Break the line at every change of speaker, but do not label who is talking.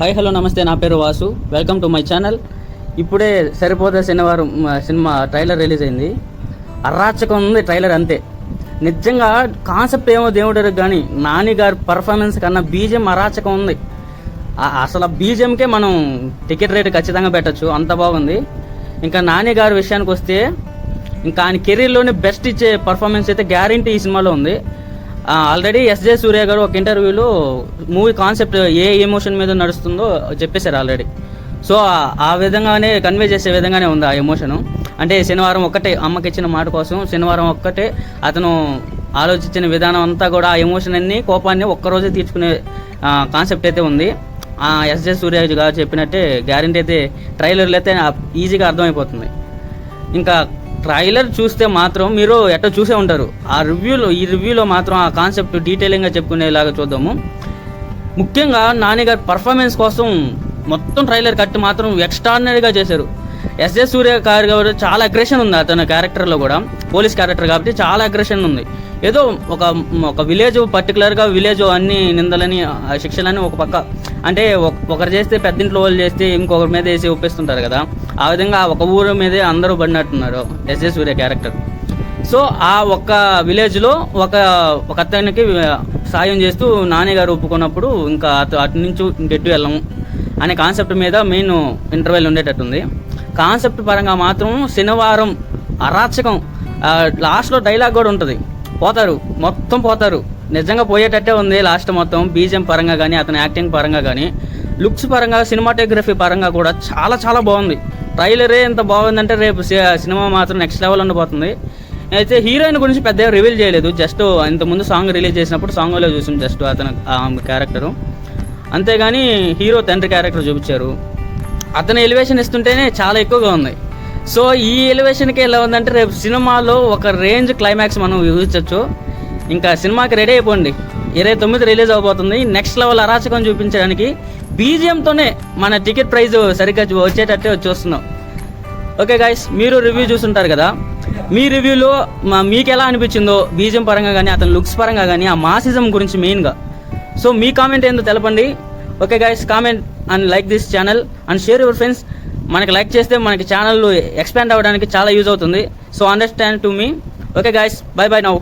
Hi hello నమస్తే, నా పేరు Vasu. Welcome to my channel. ఇప్పుడే సరిపోతే శనివారం సినిమా ట్రైలర్ రిలీజ్ అయింది. అరాచకం ఉంది ట్రైలర్, అంతే. నిజంగా కాన్సెప్ట్ ఏమో దేవుడు కానీ నాని గారి పర్ఫార్మెన్స్ కన్నా బీజిఎం అరాచకం ఉంది. అసలు ఆ బీజిఎంకే మనం టికెట్ రేటు ఖచ్చితంగా పెట్టచ్చు, అంత బాగుంది. ఇంకా నాని గారి విషయానికి వస్తే ఇంకా ఆయన కెరీర్లోనే బెస్ట్ ఇచ్చే పర్ఫార్మెన్స్ అయితే గ్యారంటీ ఈ సినిమాలో ఉంది. ఆల్రెడీ ఎస్జే సూర్య గారు ఒక ఇంటర్వ్యూలో మూవీ కాన్సెప్ట్ ఏ ఎమోషన్ మీద నడుస్తుందో చెప్పేశారు ఆల్రెడీ. సో ఆ విధంగానే కన్వే చేసే విధంగానే ఉంది ఆ ఎమోషను. అంటే శనివారం ఒక్కటే, అమ్మకి ఇచ్చిన మాట కోసం శనివారం ఒక్కటే అతను ఆలోచించిన విధానం అంతా కూడా ఆ ఎమోషన్ అన్ని కోపాన్ని ఒక్కరోజే తీర్చుకునే కాన్సెప్ట్ అయితే ఉంది. ఎస్జే సూర్య గారు చెప్పినట్టే గ్యారంటీ అయితే ట్రైలర్లు అయితే ఈజీగా అర్థమైపోతుంది. ఇంకా ట్రైలర్ చూస్తే మాత్రం మీరు ఎట్టో చూసే ఉంటారు. ఈ రివ్యూలో మాత్రం ఆ కాన్సెప్ట్ డీటెయిలింగ్గా చెప్పుకునేలాగా చూద్దాము. ముఖ్యంగా నాని గారి పర్ఫార్మెన్స్ కోసం మొత్తం ట్రైలర్ కట్టి మాత్రం ఎక్స్ట్రాడినరీగా చేశారు. ఎస్జే సూర్య గారు చాలా అగ్రెషన్ ఉంది అతని క్యారెక్టర్లో కూడా. పోలీస్ క్యారెక్టర్ కాబట్టి చాలా అగ్రెషన్ ఉంది. ఏదో ఒక విలేజ్, పర్టికులర్గా విలేజ్ అన్ని నిందలని శిక్షలని ఒక పక్క, అంటే ఒకరు చేస్తే పెద్దింట్లో వాళ్ళు చేస్తే ఇంకొకరి మీద వేసి ఒప్పిస్తుంటారు కదా, ఆ విధంగా ఒక ఊరు మీదే అందరూ పడినట్టున్నారు ఎస్జే సూర్య క్యారెక్టర్. సో ఆ ఒక్క విలేజ్లో ఒక అతనికి సాయం చేస్తూ నాని గారు ఒప్పుకున్నప్పుడు ఇంకా అటు నుంచి ఇంకెట్టు వెళ్ళము అనే కాన్సెప్ట్ మీద మెయిన్ ఇంటర్వెల్ ఉండేటట్టుంది. కాన్సెప్ట్ పరంగా మాత్రం శనివారం అరాచకం. లాస్ట్లో డైలాగ్ కూడా ఉంటుంది, మొత్తం పోతారు. నిజంగా పోయేటట్టే ఉంది లాస్ట్ మొత్తం. బీజిఎం పరంగా కానీ, అతని యాక్టింగ్ పరంగా కానీ, లుక్స్ పరంగా, సినిమాటోగ్రఫీ పరంగా కూడా చాలా చాలా బాగుంది. ట్రైలరే ఎంత బాగుందంటే రేపు సినిమా మాత్రం నెక్స్ట్ లెవెల్ ఉండబోతుంది. అయితే హీరోయిన్ గురించి పెద్దగా రివీల్ చేయలేదు, జస్ట్ ఇంతకుముందు సాంగ్ రిలీజ్ చేసినప్పుడు సాంగ్లో చూసాం జస్ట్ అతను క్యారెక్టరు, అంతేగాని హీరో తండ్రి క్యారెక్టర్ చూపించారు. అతను ఎలివేషన్ ఇస్తుంటేనే చాలా ఎక్కువగా ఉంది. సో ఈ ఎలివేషన్కి ఎలా ఉందంటే రేపు సినిమాలో ఒక రేంజ్ క్లైమాక్స్ మనం ఊహించవచ్చు. ఇంకా సినిమాకి రెడీ అయిపోండి, 29 రిలీజ్ అవబోతుంది. నెక్స్ట్ లెవెల్ అరాచకం చూపించడానికి బీజిఎంతోనే మన టికెట్ ప్రైస్ సరిగ్గా వచ్చేటట్టే చూస్తున్నాం. ఓకే గైస్, మీరు రివ్యూ చూస్తుంటారు కదా, మీ రివ్యూలో మీకు ఎలా అనిపించిందో బీజిఎం పరంగా కానీ, అతని లుక్స్ పరంగా కానీ, ఆ మాసిజం గురించి మెయిన్గా. సో మీ కామెంట్ ఏందో తెలపండి. Okay guys, comment and like this channel and share your friends. మనకి లైక్ చేస్తే మనకి ఛానల్ ఎక్స్పాండ్ అవ్వడానికి చాలా యూజ్ అవుతుంది. So understand to me. Okay guys, by by now.